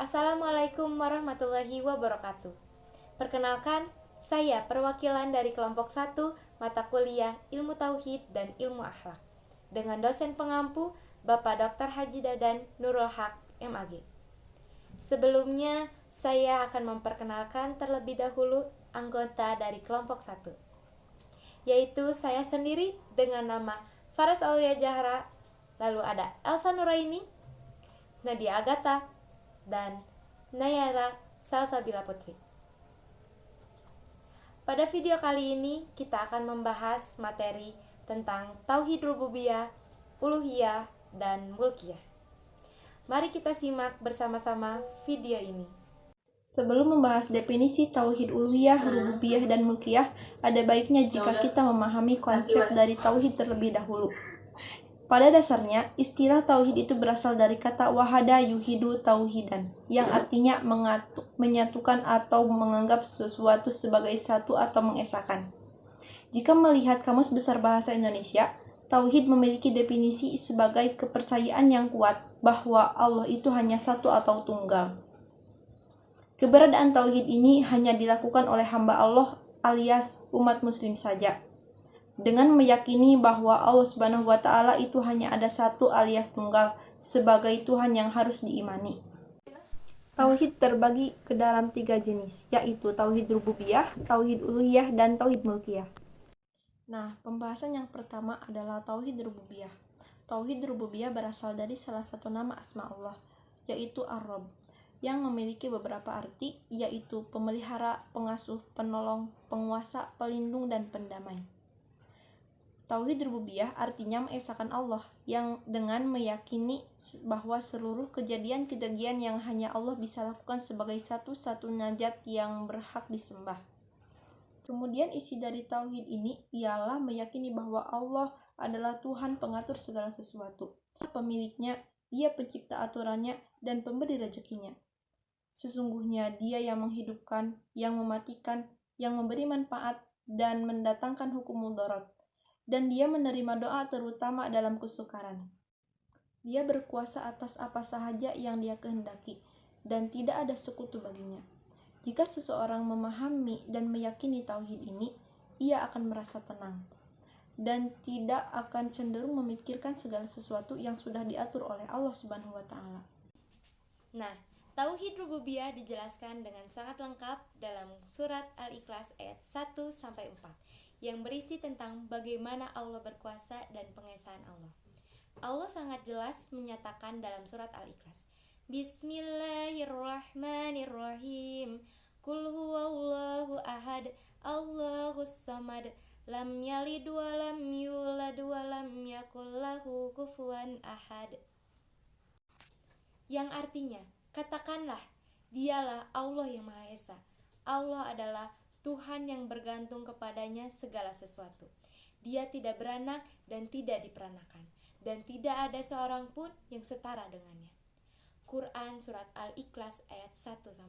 Assalamualaikum warahmatullahi wabarakatuh. Perkenalkan, saya perwakilan dari kelompok 1 mata kuliah Ilmu Tauhid dan Ilmu Akhlak dengan dosen pengampu Bapak Dr. Haji Dadan Nurul Haq, MAG. Sebelumnya, saya akan memperkenalkan terlebih dahulu anggota dari kelompok 1, yaitu saya sendiri dengan nama Faras Aulia Jahra, lalu ada Elsa Nuraini, Nadia Agatha, dan Nayara Salsabila Putri. Pada video kali ini kita akan membahas materi tentang Tauhid Rububiyah, Uluhiyah, dan Mulkiyah. Mari kita simak bersama-sama video ini. Sebelum membahas definisi Tauhid Uluhiyah, Rububiyah, dan Mulkiyah, ada baiknya jika kita memahami konsep dari Tauhid terlebih dahulu. Pada dasarnya, istilah Tauhid itu berasal dari kata wahada yuhidu tauhidan, yang artinya menyatukan atau menganggap sesuatu sebagai satu atau mengesahkan. Jika melihat Kamus Besar Bahasa Indonesia, Tauhid memiliki definisi sebagai kepercayaan yang kuat bahwa Allah itu hanya satu atau tunggal. Keberadaan Tauhid ini hanya dilakukan oleh hamba Allah alias umat muslim saja, dengan meyakini bahwa Allah Subhanahu wa Ta'ala itu hanya ada satu alias tunggal sebagai Tuhan yang harus diimani. Tauhid terbagi ke dalam 3 jenis, yaitu Tauhid Rububiyah, Tauhid Uluhiyah, dan Tauhid Mulkiyah. Nah, pembahasan yang pertama adalah Tauhid Rububiyah. Tauhid Rububiyah berasal dari salah satu nama asma Allah, yaitu Ar-Rabb, yang memiliki beberapa arti, yaitu pemelihara, pengasuh, penolong, penguasa, pelindung, dan pendamai. Tauhid Rububiyah artinya mengesahkan Allah, yang dengan meyakini bahwa seluruh kejadian-kejadian yang hanya Allah bisa lakukan sebagai satu-satunya zat yang berhak disembah. Kemudian isi dari Tauhid ini ialah meyakini bahwa Allah adalah Tuhan pengatur segala sesuatu, pemiliknya, Dia pencipta aturannya, dan pemberi rezekinya. Sesungguhnya Dia yang menghidupkan, yang mematikan, yang memberi manfaat, dan mendatangkan hukum mudarat. Dan Dia menerima doa terutama dalam kesukaran. Dia berkuasa atas apa sahaja yang Dia kehendaki, dan tidak ada sekutu baginya. Jika seseorang memahami dan meyakini tauhid ini, ia akan merasa tenang dan tidak akan cenderung memikirkan segala sesuatu yang sudah diatur oleh Allah Subhanahu wa Ta'ala. Nah, Tauhid Rububiyah dijelaskan dengan sangat lengkap dalam surat Al-Ikhlas ayat 1-4 yang berisi tentang bagaimana Allah berkuasa dan pengesahan Allah. Allah sangat jelas menyatakan dalam surat Al-Ikhlas, Bismillahirrahmanirrahim. Qul huwallahu ahad, Allahus samad, lam yalid wa lam yulad wa lam yakul lahu kufuwan ahad. Yang artinya, katakanlah, Dialah Allah yang Maha Esa. Allah adalah Tuhan yang bergantung kepadanya segala sesuatu. Dia tidak beranak dan tidak diperanakan, dan tidak ada seorang pun yang setara dengannya. Quran Surat Al-Ikhlas ayat 1-4.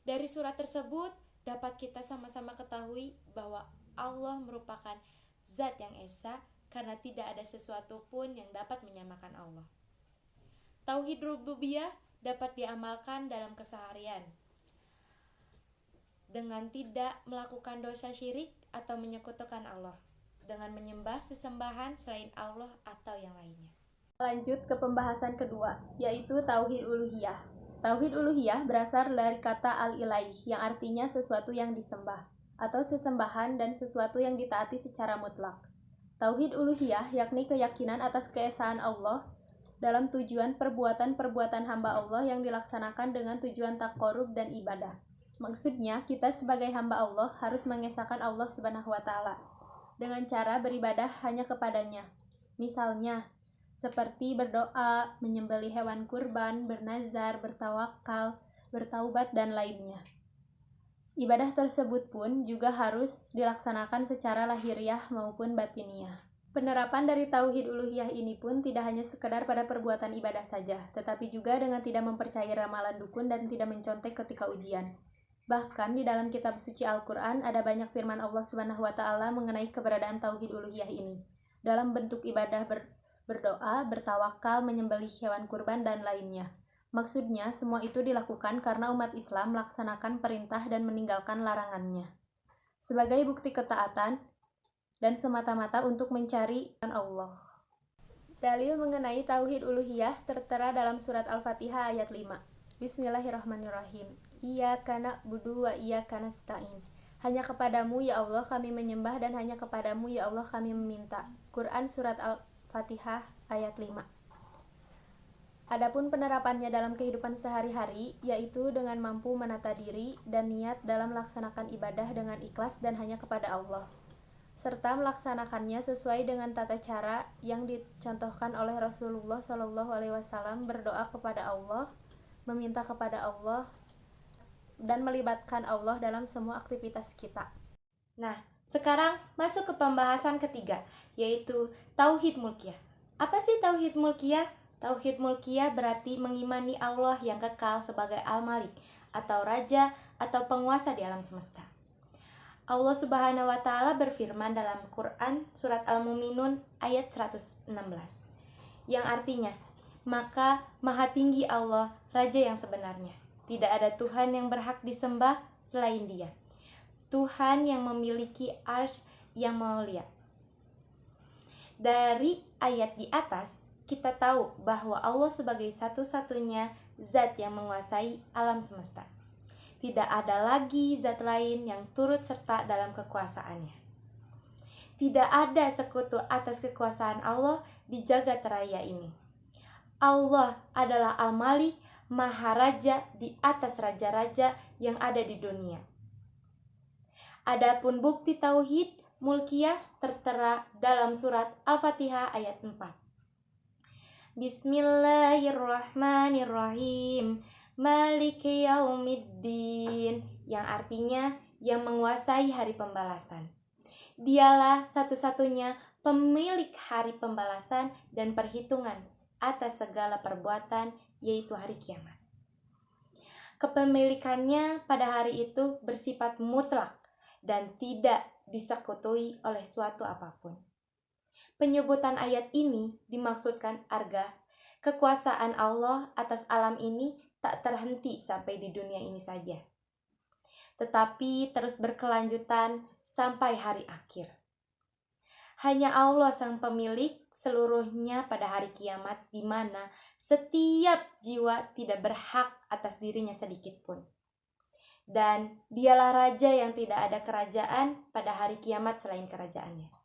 Dari surat tersebut dapat kita sama-sama ketahui bahwa Allah merupakan zat yang esa karena tidak ada sesuatu pun yang dapat menyamakan Allah. Tauhid Rububiyah dapat diamalkan dalam keseharian dengan tidak melakukan dosa syirik atau menyekutukan Allah, dengan menyembah sesembahan selain Allah atau yang lainnya. Lanjut ke pembahasan kedua, yaitu Tauhid Uluhiyah. Tauhid Uluhiyah berasal dari kata al-ilaih, yang artinya sesuatu yang disembah, atau sesembahan dan sesuatu yang ditaati secara mutlak. Tauhid Uluhiyah yakni keyakinan atas keesaan Allah dalam tujuan perbuatan-perbuatan hamba Allah yang dilaksanakan dengan tujuan taqarrub dan ibadah. Maksudnya, kita sebagai hamba Allah harus mengesahkan Allah Subhanahu wa Ta'ala dengan cara beribadah hanya kepadanya. Misalnya, seperti berdoa, menyembelih hewan kurban, bernazar, bertawakal, bertaubat, dan lainnya. Ibadah tersebut pun juga harus dilaksanakan secara lahiriah maupun batiniah. Penerapan dari Tauhid Uluhiyah ini pun tidak hanya sekedar pada perbuatan ibadah saja, tetapi juga dengan tidak mempercayai ramalan dukun dan tidak mencontek ketika ujian. Bahkan di dalam kitab suci Al-Quran ada banyak firman Allah Subhanahu wa Ta'ala mengenai keberadaan Tauhid Uluhiyah ini dalam bentuk ibadah berdoa, bertawakal, menyembelih hewan kurban, dan lainnya. Maksudnya, semua itu dilakukan karena umat Islam melaksanakan perintah dan meninggalkan larangannya sebagai bukti ketaatan dan semata-mata untuk mencari Allah. Dalil mengenai tauhid uluhiyah tertera dalam surat Al-Fatihah ayat 5. Bismillahirrahmanirrahim. Iyyaka na'budu wa iyyaka nasta'in. Hanya kepadamu ya Allah kami menyembah dan hanya kepadamu ya Allah kami meminta. Quran surat Al-Fatihah ayat 5. Adapun penerapannya dalam kehidupan sehari-hari, yaitu dengan mampu menata diri dan niat dalam melaksanakan ibadah dengan ikhlas dan hanya kepada Allah, serta melaksanakannya sesuai dengan tata cara yang dicontohkan oleh Rasulullah SAW, berdoa kepada Allah, meminta kepada Allah, dan melibatkan Allah dalam semua aktivitas kita. Nah, sekarang masuk ke pembahasan ketiga, yaitu Tauhid Mulkiyah. Apa sih Tauhid Mulkiyah? Tauhid Mulkiyah berarti mengimani Allah yang kekal sebagai Al-Malik, atau Raja atau penguasa di alam semesta. Allah Subhanahu wa Ta'ala berfirman dalam Quran surat Al-Mu'minun ayat 116, yang artinya, maka maha tinggi Allah, Raja yang sebenarnya. Tidak ada Tuhan yang berhak disembah selain Dia, Tuhan yang memiliki arsy yang mulia. Dari ayat di atas, kita tahu bahwa Allah sebagai satu-satunya zat yang menguasai alam semesta. Tidak ada lagi zat lain yang turut serta dalam kekuasaannya. Tidak ada sekutu atas kekuasaan Allah di jagat raya ini. Allah adalah Al-Malik, Maharaja di atas raja-raja yang ada di dunia. Adapun bukti Tauhid Mulkiyah tertera dalam surat Al-Fatihah ayat 4. Bismillahirrahmanirrahim. Maliki yaumiddin, yang artinya yang menguasai hari pembalasan. Dialah satu-satunya pemilik hari pembalasan dan perhitungan atas segala perbuatan, yaitu hari kiamat. Kepemilikannya pada hari itu bersifat mutlak dan tidak disekutui oleh suatu apapun. Penyebutan ayat ini dimaksudkan agar kekuasaan Allah atas alam ini tak terhenti sampai di dunia ini saja, tetapi terus berkelanjutan sampai hari akhir. Hanya Allah sang pemilik seluruhnya pada hari kiamat, di mana setiap jiwa tidak berhak atas dirinya sedikit pun. Dan Dialah Raja yang tidak ada kerajaan pada hari kiamat selain kerajaannya.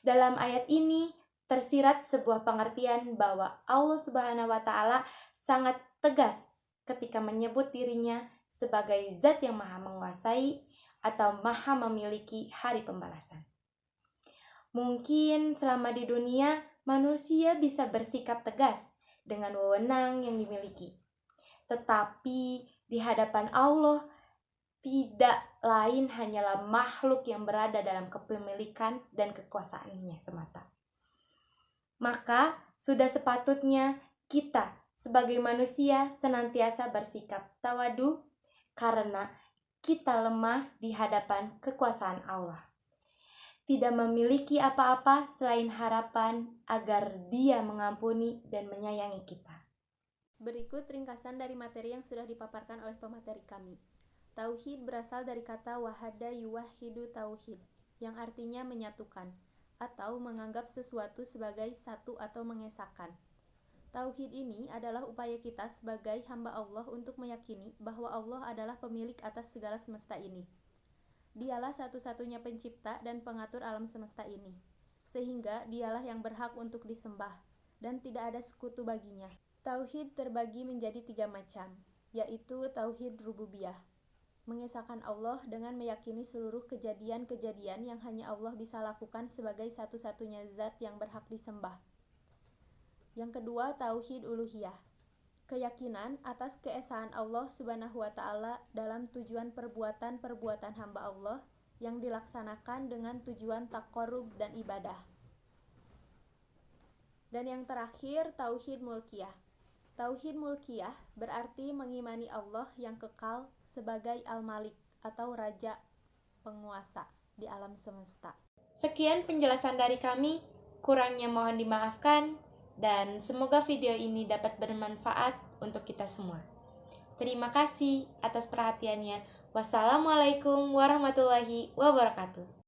Dalam ayat ini tersirat sebuah pengertian bahwa Allah Subhanahu wa Ta'ala sangat tegas ketika menyebut dirinya sebagai zat yang maha menguasai atau maha memiliki hari pembalasan. Mungkin selama di dunia manusia bisa bersikap tegas dengan wewenang yang dimiliki, tetapi di hadapan Allah tidak lain hanyalah makhluk yang berada dalam kepemilikan dan kekuasaannya semata. Maka sudah sepatutnya kita sebagai manusia senantiasa bersikap tawadu karena kita lemah di hadapan kekuasaan Allah. Tidak memiliki apa-apa selain harapan agar Dia mengampuni dan menyayangi kita. Berikut ringkasan dari materi yang sudah dipaparkan oleh pemateri kami. Tauhid berasal dari kata wahada yuwahidu tauhid, yang artinya menyatukan atau menganggap sesuatu sebagai satu atau mengesahkan. Tauhid ini adalah upaya kita sebagai hamba Allah untuk meyakini bahwa Allah adalah pemilik atas segala semesta ini. Dialah satu-satunya pencipta dan pengatur alam semesta ini, sehingga Dialah yang berhak untuk disembah dan tidak ada sekutu baginya. Tauhid terbagi menjadi 3 macam, yaitu Tauhid Rububiyah, mengesahkan Allah dengan meyakini seluruh kejadian-kejadian yang hanya Allah bisa lakukan sebagai satu-satunya zat yang berhak disembah. Yang kedua, Tauhid Uluhiyah, keyakinan atas keesaan Allah Subhanahu wa Ta'ala dalam tujuan perbuatan-perbuatan hamba Allah yang dilaksanakan dengan tujuan taqarrub dan ibadah. Dan yang terakhir, Tauhid Mulkiyah. Tauhid Mulkiyah berarti mengimani Allah yang kekal sebagai Al-Malik atau Raja penguasa di alam semesta. Sekian penjelasan dari kami, kurangnya mohon dimaafkan, dan semoga video ini dapat bermanfaat untuk kita semua. Terima kasih atas perhatiannya. Wassalamualaikum warahmatullahi wabarakatuh.